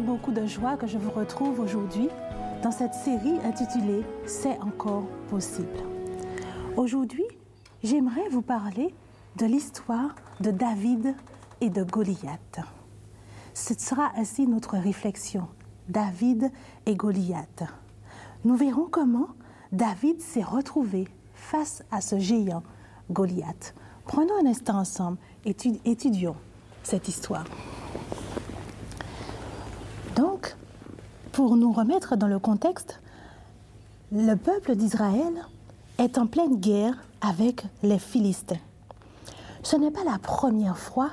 avec beaucoup de joie que je vous retrouve aujourd'hui dans cette série intitulée « C'est encore possible ». Aujourd'hui, j'aimerais vous parler de l'histoire de David et de Goliath. Ce sera ainsi notre réflexion, David et Goliath. Nous verrons comment David s'est retrouvé face à ce géant, Goliath. Prenons un instant ensemble et étudions cette histoire. Donc, pour nous remettre dans le contexte, le peuple d'Israël est en pleine guerre avec les Philistins. Ce n'est pas la première fois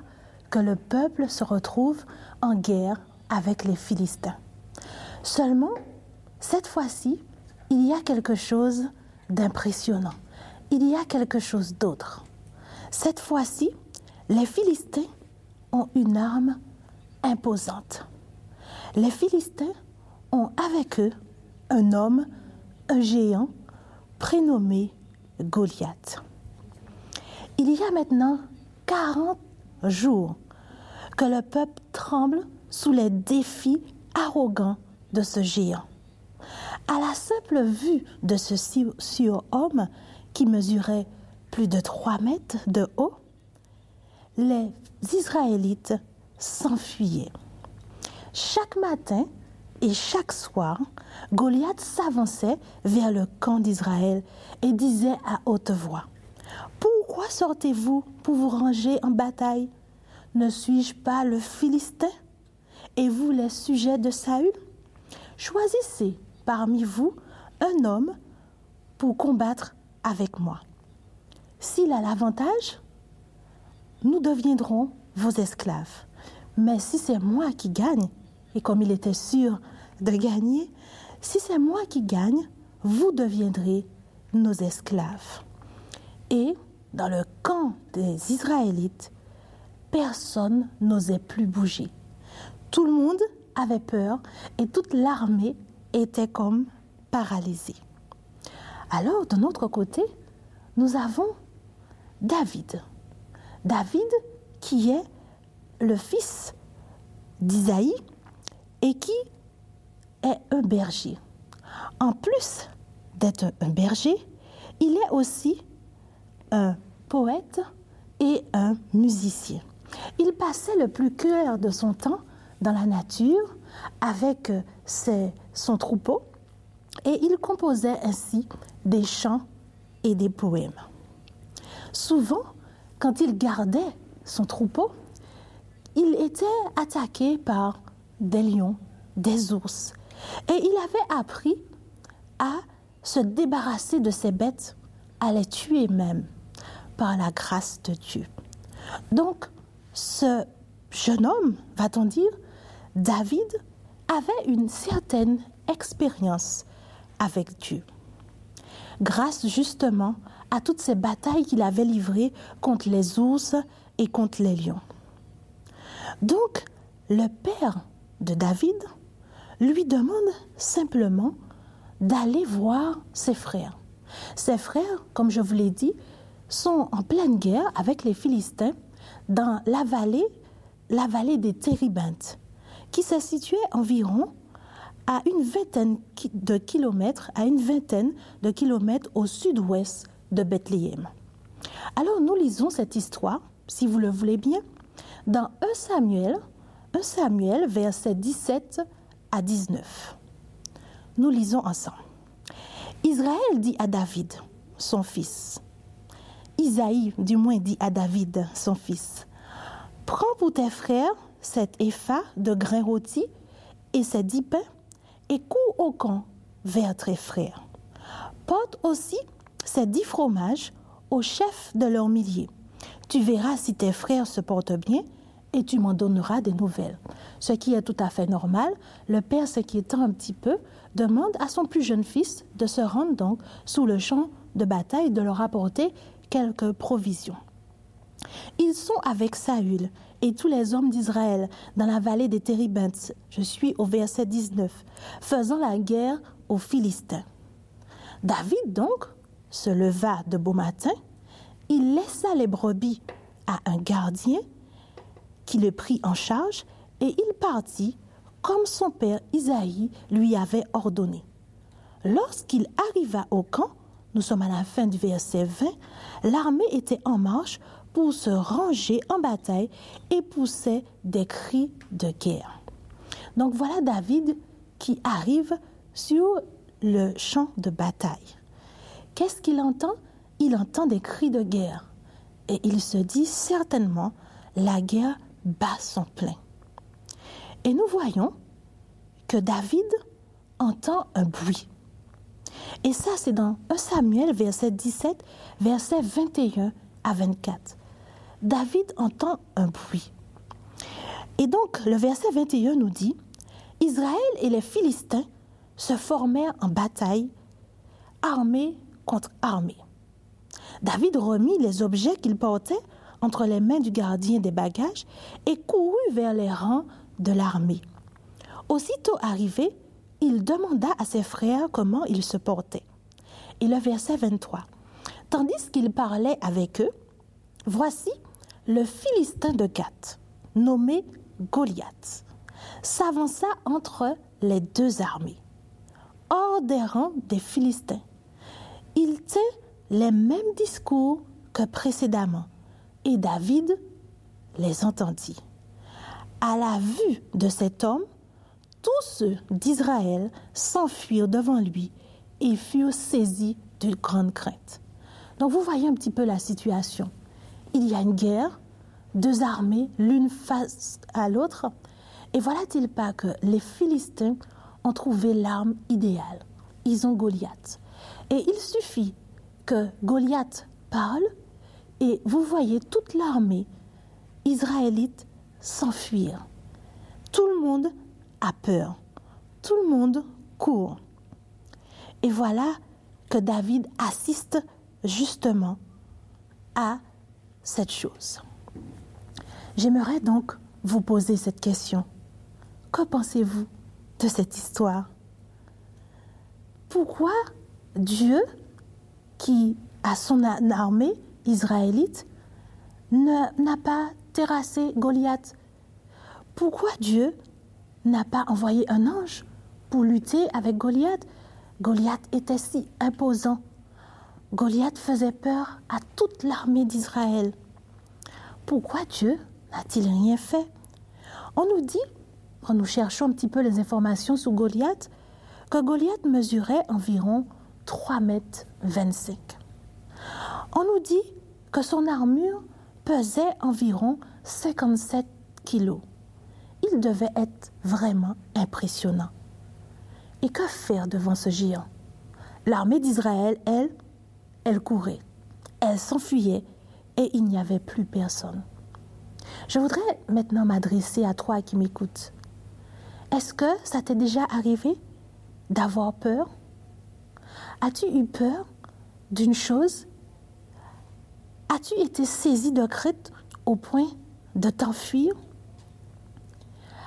que le peuple se retrouve en guerre avec les Philistins. Seulement, cette fois-ci, il y a quelque chose d'impressionnant. Il y a quelque chose d'autre. Cette fois-ci, les Philistins ont une arme imposante. Les Philistins ont avec eux un homme, un géant, prénommé Goliath. Il y a maintenant 40 jours que le peuple tremble sous les défis arrogants de ce géant. À la simple vue de ce surhomme qui mesurait plus de 3 mètres de haut, les Israélites s'enfuyaient. Chaque matin et chaque soir, Goliath s'avançait vers le camp d'Israël et disait à haute voix : « Pourquoi sortez-vous pour vous ranger en bataille ? Ne suis-je pas le Philistin ? Et vous, les sujets de Saül ? Choisissez parmi vous un homme pour combattre avec moi. S'il a l'avantage, nous deviendrons vos esclaves. Mais si c'est moi qui gagne, et comme il était sûr de gagner, si c'est moi qui gagne, vous deviendrez nos esclaves. » Et dans le camp des Israélites, personne n'osait plus bouger. Tout le monde avait peur et toute l'armée était comme paralysée. Alors, de notre côté, nous avons David. David qui est le fils d'Isaïe et qui est un berger. En plus d'être un berger, il est aussi un poète et un musicien. Il passait le plus clair de son temps dans la nature avec son troupeau et il composait ainsi des chants et des poèmes. Souvent, quand il gardait son troupeau, il était attaqué par des lions, des ours, et il avait appris à se débarrasser de ces bêtes, à les tuer même, par la grâce de Dieu. Donc, ce jeune homme, va-t-on dire, David, avait une certaine expérience avec Dieu. Grâce justement à toutes ces batailles qu'il avait livrées contre les ours et contre les lions. Donc, le père de David lui demande simplement d'aller voir ses frères. Ses frères, comme je vous l'ai dit, sont en pleine guerre avec les Philistins dans la vallée des Térébintes, qui se situait environ à une vingtaine de kilomètres au sud-ouest de Bethléem. Alors nous lisons cette histoire, si vous le voulez bien, dans 1 Samuel, versets 17 à 19. Nous lisons ensemble. Israël dit à David, son fils. Isaïe, du moins, dit à David, son fils. Prends pour tes frères cet épha de grains rôtis et ces 10 pains et cours au camp vers tes frères. Porte aussi ces 10 fromages au chef de leurs milliers. Tu verras si tes frères se portent bien et tu m'en donneras des nouvelles. Ce qui est tout à fait normal. Le père, s'inquiétant un petit peu, demande à son plus jeune fils de se rendre donc sous le champ de bataille, de leur apporter quelques provisions. Ils sont avec Saül et tous les hommes d'Israël dans la vallée des Térébintes, je suis au verset 19, faisant la guerre aux Philistins. David donc se leva de beau matin, il laissa les brebis à un gardien qui le prit en charge et il partit comme son père Isaïe lui avait ordonné. Lorsqu'il arriva au camp, nous sommes à la fin du verset 20, l'armée était en marche pour se ranger en bataille et poussait des cris de guerre. Donc voilà David qui arrive sur le champ de bataille. Qu'est-ce qu'il entend? Il entend des cris de guerre. Et il se dit certainement, la guerre bat son plein. Et nous voyons que David entend un bruit. Et ça, c'est dans 1 Samuel, verset 17, verset 21 à 24. David entend un bruit. Et donc, le verset 21 nous dit, « Israël et les Philistins se formèrent en bataille, armée contre armée. David remit les objets qu'il portait entre les mains du gardien des bagages et courut vers les rangs de l'armée. Aussitôt arrivé, il demanda à ses frères comment ils se portaient. Et le verset 23. Tandis qu'il parlait avec eux, voici le Philistin de Gath, nommé Goliath, s'avança entre les deux armées, hors des rangs des Philistins. Il tint les mêmes discours que précédemment, et David les entendit. À la vue de cet homme, tous ceux d'Israël s'enfuirent devant lui et furent saisis d'une grande crainte. Donc vous voyez un petit peu la situation. Il y a une guerre, deux armées, l'une face à l'autre, et voilà-t-il pas que les Philistins ont trouvé l'arme idéale. Ils ont Goliath. Et il suffit que Goliath parle et vous voyez toute l'armée israélite s'enfuir. Tout le monde a peur. Tout le monde court. Et voilà que David assiste justement à cette chose. J'aimerais donc vous poser cette question. Que pensez-vous de cette histoire? Pourquoi Dieu, qui a son armée israélite, n'a pas terrassé Goliath? Pourquoi Dieu n'a pas envoyé un ange pour lutter avec Goliath? Goliath était si imposant. Goliath faisait peur à toute l'armée d'Israël. Pourquoi Dieu n'a-t-il rien fait? On nous dit, quand nous cherchons un petit peu les informations sur Goliath, que Goliath mesurait environ 3,25 mètres. On nous dit que son armure pesait environ 57 kilos. Il devait être vraiment impressionnant. Et que faire devant ce géant? L'armée d'Israël, elle courait, elle s'enfuyait et il n'y avait plus personne. Je voudrais maintenant m'adresser à toi qui m'écoutes. Est-ce que ça t'est déjà arrivé d'avoir peur? As-tu eu peur d'une chose? As-tu été saisi de crainte au point de t'enfuir?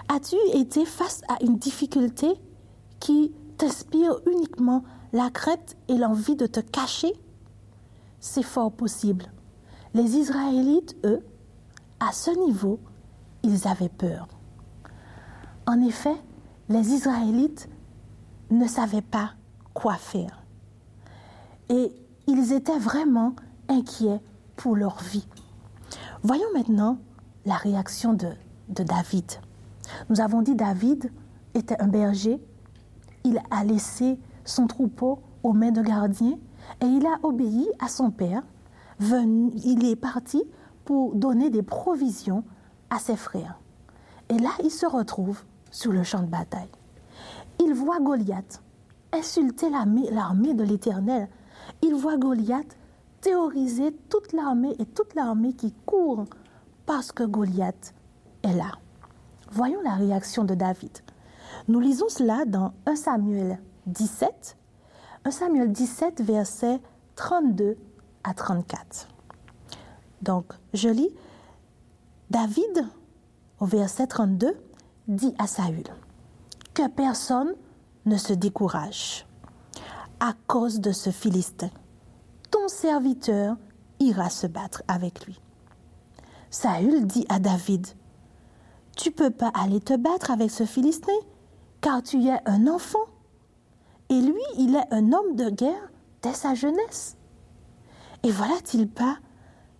As-tu été face à une difficulté qui t'inspire uniquement la crainte et l'envie de te cacher? C'est fort possible. Les Israélites, eux, à ce niveau, ils avaient peur. En effet, les Israélites ne savaient pas quoi faire. Et ils étaient vraiment inquiets pour leur vie. Voyons maintenant la réaction de David. Nous avons dit David était un berger. Il a laissé son troupeau aux mains de gardiens et il a obéi à son père. Il est parti pour donner des provisions à ses frères. Et là, il se retrouve sur le champ de bataille. Il voit Goliath insulter l'armée de l'Éternel. Il voit Goliath terroriser toute l'armée et toute l'armée qui court parce que Goliath est là. Voyons la réaction de David. Nous lisons cela dans 1 Samuel 17, 1 Samuel 17, versets 32 à 34. Donc, je lis, David, au verset 32, dit à Saül, « Que personne ne se décourage à cause de ce Philistin. Ton serviteur ira se battre avec lui. » Saül dit à David, « tu ne peux pas aller te battre avec ce Philistin, car tu es un enfant. Et lui, il est un homme de guerre dès sa jeunesse. Et voilà-t-il pas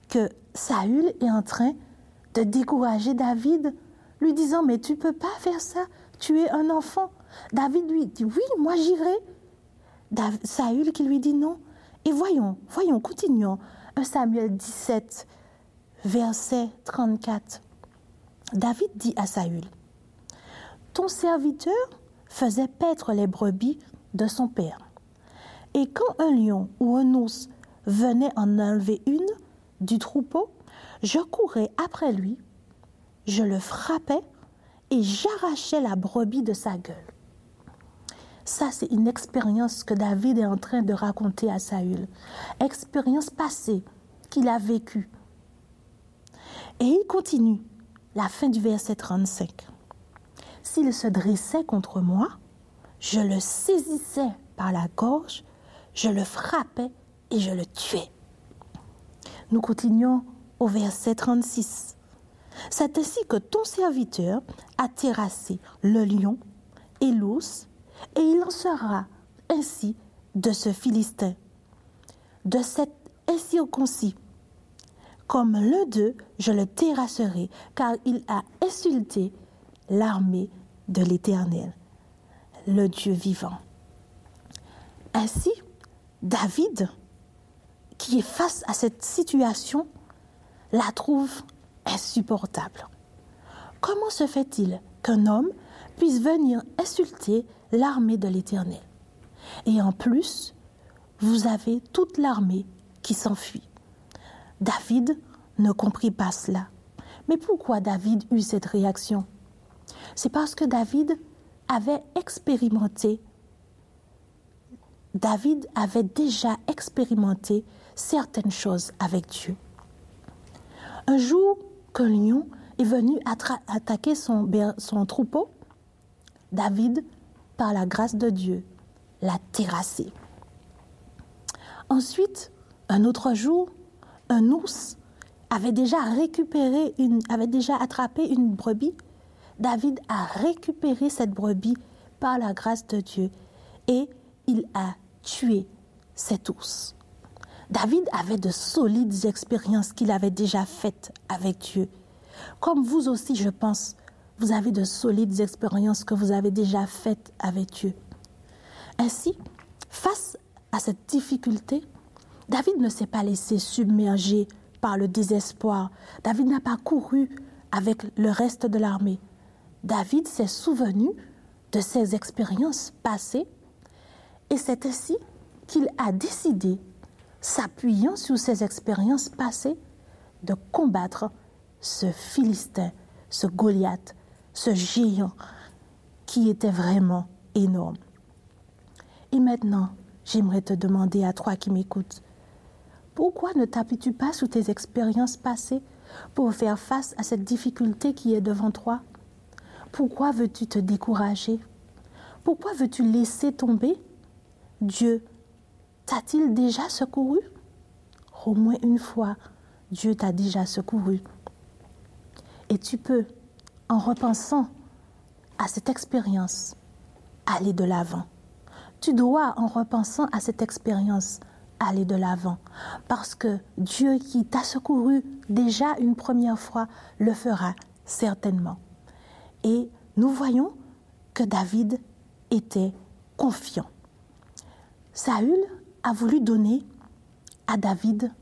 que Saül est en train de décourager David, lui disant, mais tu ne peux pas faire ça, tu es un enfant. David lui dit, oui, moi j'irai. Saül qui lui dit non. Et voyons, continuons. 1 Samuel 17, verset 34. David dit à Saül, ton serviteur faisait paître les brebis de son père. Et quand un lion ou un ours venait en enlever une du troupeau, je courais après lui, je le frappais et j'arrachais la brebis de sa gueule. Ça, c'est une expérience que David est en train de raconter à Saül. Expérience passée qu'il a vécue. Et il continue, la fin du verset 35. S'il se dressait contre moi, je le saisissais par la gorge, je le frappais et je le tuais. Nous continuons au verset 36. C'est ainsi que ton serviteur a terrassé le lion et l'ours, et il en sera ainsi de ce Philistin, de cet incirconcis. Comme l'un d'eux, je le terrasserai, car il a insulté l'armée de l'Éternel, le Dieu vivant. Ainsi, David, qui est face à cette situation, la trouve insupportable. Comment se fait-il qu'un homme puisse venir insulter l'armée de l'Éternel? Et en plus, vous avez toute l'armée qui s'enfuit. David ne comprit pas cela. Mais pourquoi David eut cette réaction? C'est parce que David avait déjà expérimenté certaines choses avec Dieu. Un jour qu'un lion est venu attaquer son troupeau, David, par la grâce de Dieu, l'a terrassé. Ensuite, un autre jour, un ours avait déjà attrapé une brebis. David a récupéré cette brebis par la grâce de Dieu et il a tué cet ours. David avait de solides expériences qu'il avait déjà faites avec Dieu. Comme vous aussi, je pense, vous avez de solides expériences que vous avez déjà faites avec Dieu. Ainsi, face à cette difficulté, David ne s'est pas laissé submerger par le désespoir. David n'a pas couru avec le reste de l'armée. David s'est souvenu de ses expériences passées et c'est ainsi qu'il a décidé, s'appuyant sur ses expériences passées, de combattre ce Philistin, ce Goliath, ce géant qui était vraiment énorme. Et maintenant, j'aimerais te demander à toi qui m'écoutes, pourquoi ne t'appuies-tu pas sur tes expériences passées pour faire face à cette difficulté qui est devant toi? Pourquoi veux-tu te décourager? Pourquoi veux-tu laisser tomber? Dieu t'a-t-il déjà secouru? Au moins une fois, Dieu t'a déjà secouru. Et tu peux, en repensant à cette expérience, aller de l'avant. Tu dois, en repensant à cette expérience, aller de l'avant. Parce que Dieu qui t'a secouru déjà une première fois, le fera certainement. Et nous voyons que David était confiant. Saül a voulu donner à David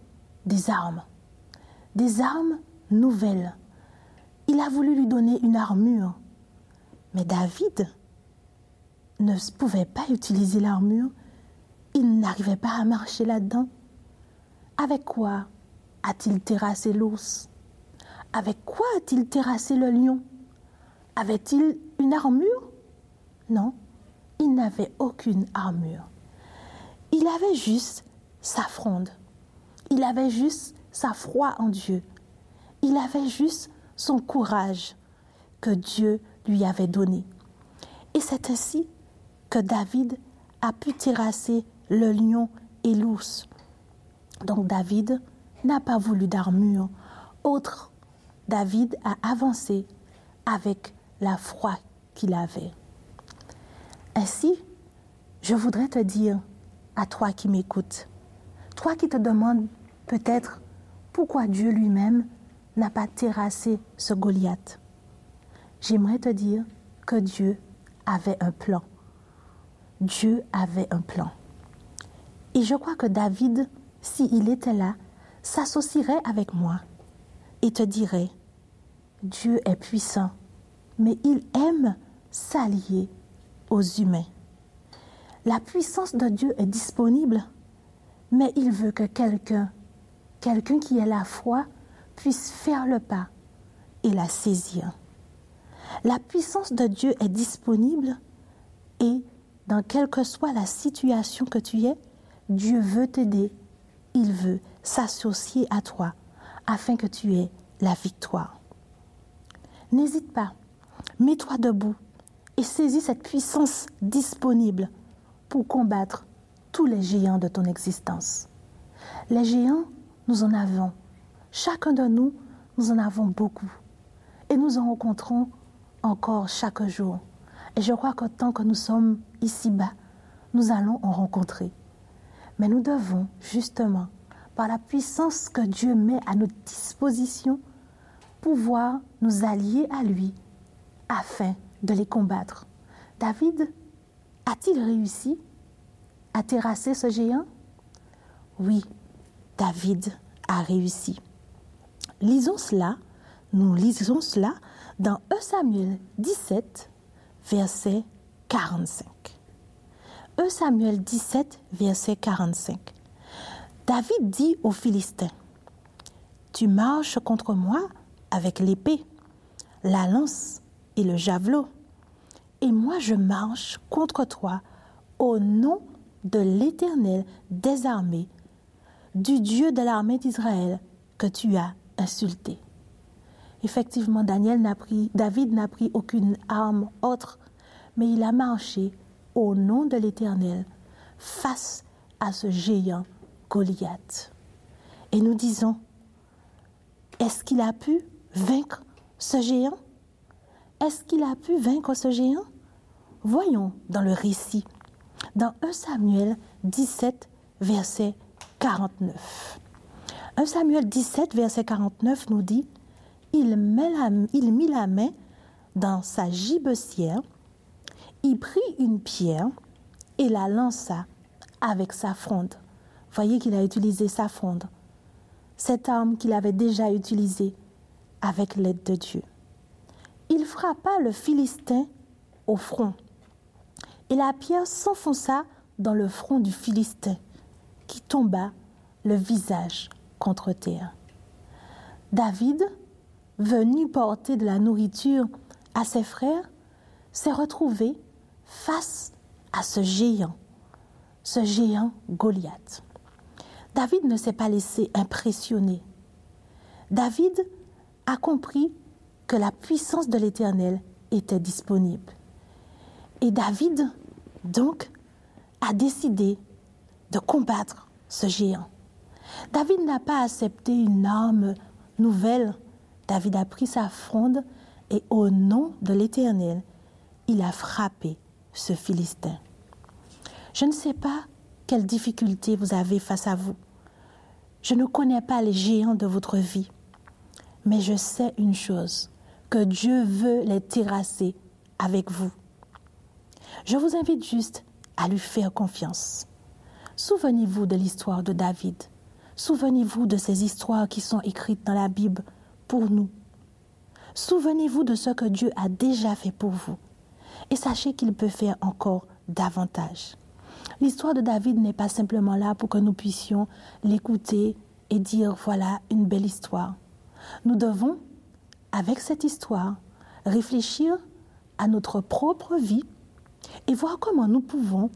des armes nouvelles. Il a voulu lui donner une armure. Mais David ne pouvait pas utiliser l'armure. Il n'arrivait pas à marcher là-dedans. Avec quoi a-t-il terrassé l'ours? Avec quoi a-t-il terrassé le lion? Avait-il une armure? Non, il n'avait aucune armure. Il avait juste sa fronde. Il avait juste sa foi en Dieu. Il avait juste son courage que Dieu lui avait donné. Et c'est ainsi que David a pu terrasser le lion et l'ours. Donc David n'a pas voulu d'armure. David a avancé avec la foi qu'il avait. Ainsi, je voudrais te dire à toi qui m'écoutes, toi qui te demandes peut-être pourquoi Dieu lui-même n'a pas terrassé ce Goliath. J'aimerais te dire que Dieu avait un plan. Dieu avait un plan. Et je crois que David, s'il était là, s'associerait avec moi et te dirait, Dieu est puissant, mais il aime s'allier aux humains. La puissance de Dieu est disponible, mais il veut que quelqu'un qui ait la foi, puisse faire le pas et la saisir. La puissance de Dieu est disponible et dans quelle que soit la situation que tu es, Dieu veut t'aider. Il veut s'associer à toi afin que tu aies la victoire. N'hésite pas, mets-toi debout et saisis cette puissance disponible pour combattre tous les géants de ton existence. Les géants, nous en avons. Chacun de nous, nous en avons beaucoup. Et nous en rencontrons encore chaque jour. Et je crois que tant que nous sommes ici-bas, nous allons en rencontrer. Mais nous devons, justement, par la puissance que Dieu met à notre disposition, pouvoir nous allier à lui afin de les combattre. David a-t-il réussi à terrasser ce géant? Oui, David a réussi. Nous lisons cela dans 1 Samuel 17, verset 45. 1 Samuel 17, verset 45. David dit aux Philistins, « Tu marches contre moi avec l'épée, la lance et le javelot, et moi je marche contre toi au nom de l'Éternel des armées, du Dieu de l'armée d'Israël que tu as insulté. » Effectivement, David n'a pris aucune arme autre, mais il a marché au nom de l'Éternel face à ce géant Goliath. Et nous disons, est-ce qu'il a pu vaincre ce géant? Est-ce qu'il a pu vaincre ce géant? Voyons dans le récit, dans 1 Samuel 17, verset 49. 1 Samuel 17, verset 49 nous dit, il mit la main dans sa gibecière, il prit une pierre et la lança avec sa fronde. Voyez qu'il a utilisé sa fronde, cette arme qu'il avait déjà utilisée avec l'aide de Dieu. Il frappa le Philistin au front, et la pierre s'enfonça dans le front du Philistin, qui tomba le visage contre terre. David, venu porter de la nourriture à ses frères, s'est retrouvé face à ce géant Goliath. David ne s'est pas laissé impressionner. David a compris que la puissance de l'Éternel était disponible. Et David, donc, a décidé de combattre ce géant. David n'a pas accepté une arme nouvelle. David a pris sa fronde et au nom de l'Éternel, il a frappé ce Philistin. Je ne sais pas quelles difficultés vous avez face à vous. Je ne connais pas les géants de votre vie, mais je sais une chose, que Dieu veut les terrasser avec vous. Je vous invite juste à lui faire confiance. Souvenez-vous de l'histoire de David. Souvenez-vous de ces histoires qui sont écrites dans la Bible pour nous. Souvenez-vous de ce que Dieu a déjà fait pour vous. Et sachez qu'il peut faire encore davantage. L'histoire de David n'est pas simplement là pour que nous puissions l'écouter et dire voilà une belle histoire. Nous devons, avec cette histoire, réfléchir à notre propre vie et voir comment nous pouvons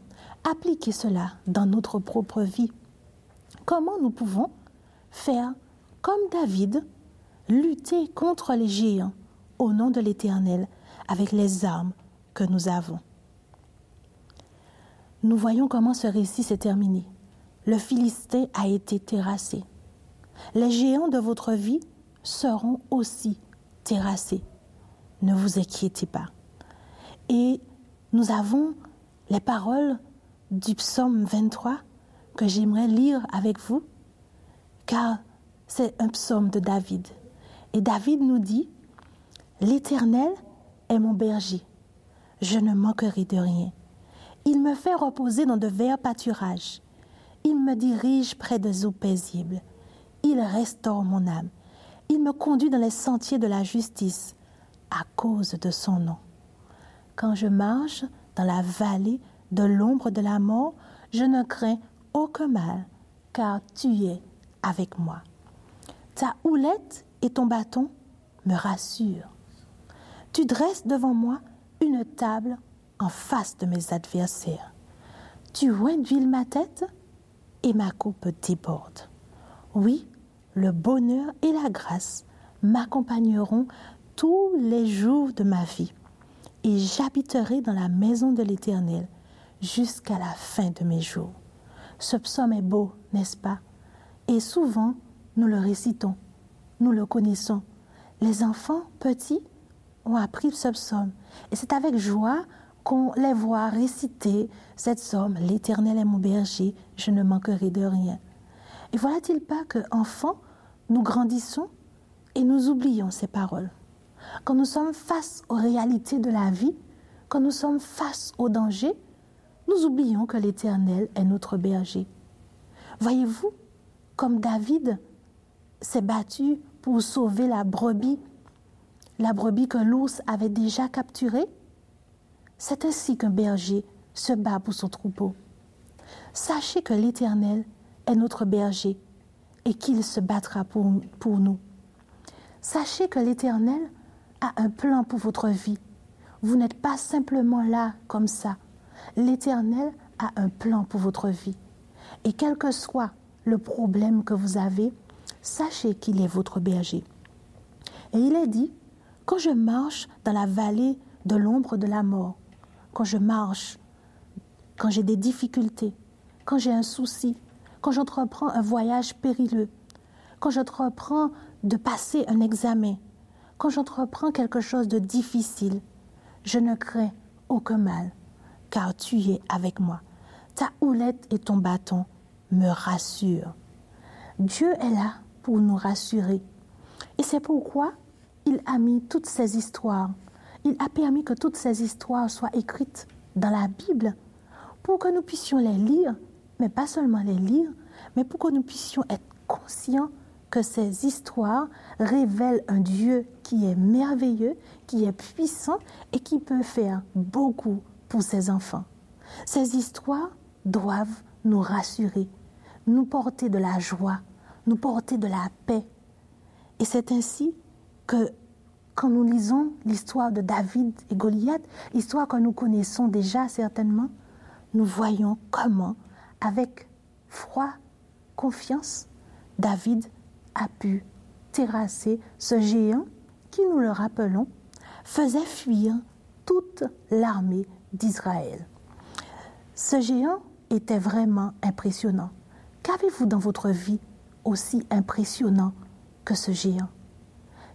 appliquer cela dans notre propre vie. Comment nous pouvons faire comme David, lutter contre les géants au nom de l'Éternel avec les armes que nous avons. Nous voyons comment ce récit s'est terminé. Le Philistin a été terrassé. Les géants de votre vie seront aussi terrassés. ne vous inquiétez pas. Et nous avons les paroles du psaume 23 que j'aimerais lire avec vous, car c'est un psaume de David. Et David nous dit, « L'Éternel est mon berger, je ne manquerai de rien. Il me fait reposer dans de verts pâturages. Il me dirige près des eaux paisibles. Il restaure mon âme. Il me conduit dans les sentiers de la justice à cause de son nom. Quand je marche dans la vallée de l'ombre de la mort, je ne crains aucun mal, car tu es avec moi. Ta houlette et ton bâton me rassurent. Tu dresses devant moi une table en face de mes adversaires. Tu oins d'huile ma tête et ma coupe déborde. Oui, le bonheur et la grâce m'accompagneront tous les jours de ma vie, et j'habiterai dans la maison de l'Éternel jusqu'à la fin de mes jours. Ce psaume est beau, n'est-ce pas? Et souvent, nous le récitons, nous le connaissons. Les enfants petits ont appris ce psaume, et c'est avec joie qu'on les voit réciter cette psaume. L'Éternel est mon berger, je ne manquerai de rien. Et voilà-t-il pas qu'enfants, nous grandissons et nous oublions ces paroles. Quand nous sommes face aux réalités de la vie, quand nous sommes face aux dangers, nous oublions que l'Éternel est notre berger. Voyez-vous, comme David s'est battu pour sauver la brebis que l'ours avait déjà capturée, c'est ainsi qu'un berger se bat pour son troupeau. Sachez que l'Éternel est notre berger et qu'il se battra pour nous. Sachez que l'Éternel a un plan pour votre vie. Vous n'êtes pas simplement là comme ça. L'Éternel a un plan pour votre vie. Et quel que soit le problème que vous avez, sachez qu'il est votre berger. Et il est dit, quand je marche dans la vallée de l'ombre de la mort, quand je marche, quand j'ai des difficultés, quand j'ai un souci, quand j'entreprends un voyage périlleux, quand j'entreprends de passer un examen, quand j'entreprends quelque chose de difficile, je ne crains aucun mal, car tu es avec moi. Ta houlette et ton bâton me rassurent. Dieu est là pour nous rassurer. Et c'est pourquoi il a mis toutes ces histoires. Il a permis que toutes ces histoires soient écrites dans la Bible pour que nous puissions les lire, mais pas seulement les lire, mais pour que nous puissions être conscients que ces histoires révèlent un Dieu qui est merveilleux, qui est puissant et qui peut faire beaucoup pour ses enfants. Ces histoires doivent nous rassurer, nous porter de la joie, nous porter de la paix. Et c'est ainsi que quand nous lisons l'histoire de David et Goliath, l'histoire que nous connaissons déjà certainement, nous voyons comment, avec foi, confiance, David a pu terrasser ce géant qui, nous le rappelons, faisait fuir toute l'armée d'Israël. Ce géant était vraiment impressionnant. Qu'avez-vous dans votre vie aussi impressionnant que ce géant?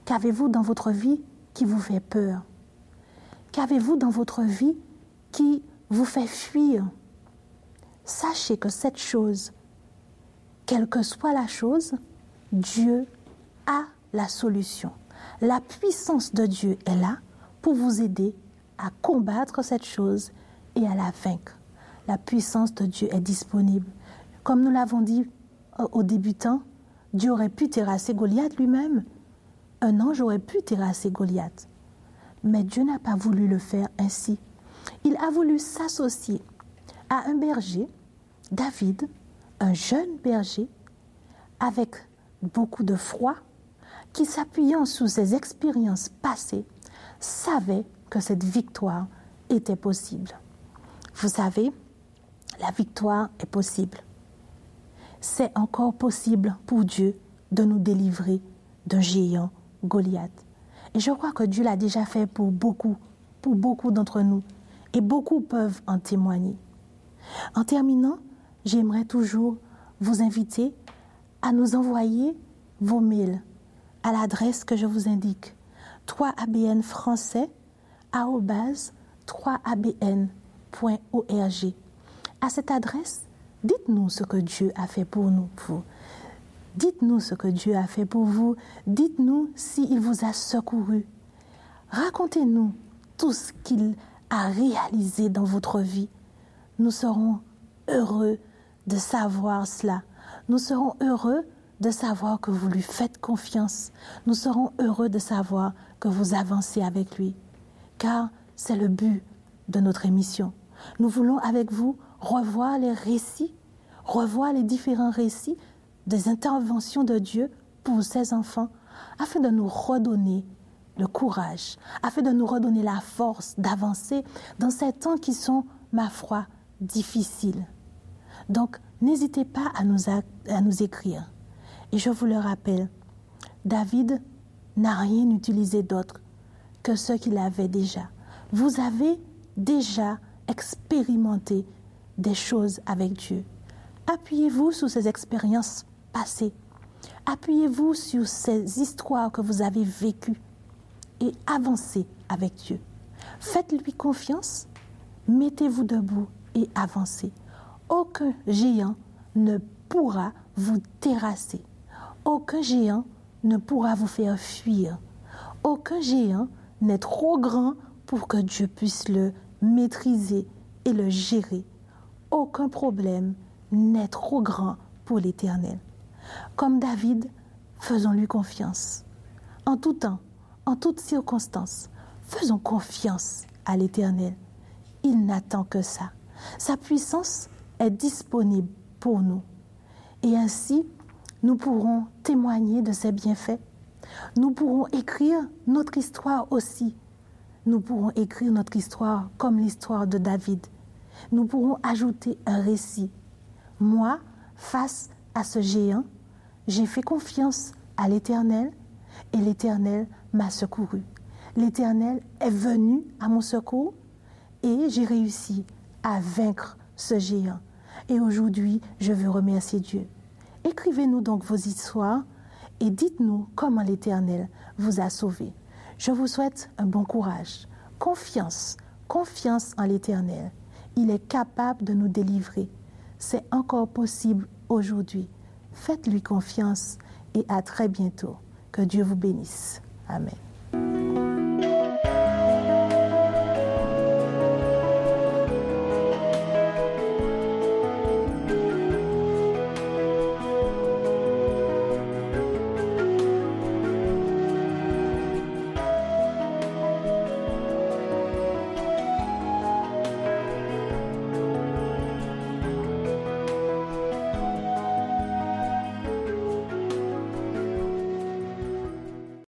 Qu'avez-vous dans votre vie qui vous fait peur? Qu'avez-vous dans votre vie qui vous fait fuir? Sachez que cette chose, quelle que soit la chose, Dieu a la solution. La puissance de Dieu est là pour vous aider à combattre cette chose et à la vaincre. La puissance de Dieu est disponible. Comme nous l'avons dit au débutant, Dieu aurait pu terrasser Goliath lui-même. Un ange aurait pu terrasser Goliath. Mais Dieu n'a pas voulu le faire ainsi. Il a voulu s'associer à un berger, David, un jeune berger, avec beaucoup de foi, qui, s'appuyant sur ses expériences passées, savait que cette victoire était possible. Vous savez, la victoire est possible. C'est encore possible pour Dieu de nous délivrer d'un géant, Goliath. Et je crois que Dieu l'a déjà fait pour beaucoup d'entre nous. Et beaucoup peuvent en témoigner. En terminant, j'aimerais toujours vous inviter à nous envoyer vos mails à l'adresse que je vous indique. 3abnfrançais@3abn.org. À cette adresse, dites-nous ce que Dieu a fait pour nous. Dites-nous ce que Dieu a fait pour vous. Dites-nous s'il vous a secouru. Racontez-nous tout ce qu'il a réalisé dans votre vie. Nous serons heureux de savoir cela. Nous serons heureux de savoir que vous lui faites confiance. Nous serons heureux de savoir que vous avancez avec lui. Car c'est le but de notre émission. Nous voulons avec vous revoir les récits, revoir les différents récits des interventions de Dieu pour ses enfants, afin de nous redonner le courage, afin de nous redonner la force d'avancer dans ces temps qui sont, ma foi, difficiles. Donc, n'hésitez pas à nous écrire. Et je vous le rappelle, David n'a rien utilisé d'autre que ce qu'il avait déjà. Vous avez déjà expérimenté des choses avec Dieu. Appuyez-vous sur ces expériences passées. Appuyez-vous sur ces histoires que vous avez vécues et avancez avec Dieu. Faites-lui confiance, mettez-vous debout et avancez. Aucun géant ne pourra vous terrasser. Aucun géant ne pourra vous faire fuir. Aucun géant n'est trop grand pour que Dieu puisse le maîtriser et le gérer. Aucun problème n'est trop grand pour l'Éternel. Comme David, faisons-lui confiance. En tout temps, en toutes circonstances, faisons confiance à l'Éternel. Il n'attend que ça. Sa puissance est disponible pour nous. Et ainsi, nous pourrons témoigner de ses bienfaits. Nous pourrons écrire notre histoire aussi. Nous pourrons écrire notre histoire comme l'histoire de David. Nous pourrons ajouter un récit. Moi, face à ce géant, j'ai fait confiance à l'Éternel et l'Éternel m'a secouru. L'Éternel est venu à mon secours et j'ai réussi à vaincre ce géant. Et aujourd'hui, je veux remercier Dieu. Écrivez-nous donc vos histoires et dites-nous comment l'Éternel vous a sauvés. Je vous souhaite un bon courage. Confiance en l'Éternel. Il est capable de nous délivrer. C'est encore possible aujourd'hui. Faites-lui confiance et à très bientôt. Que Dieu vous bénisse. Amen.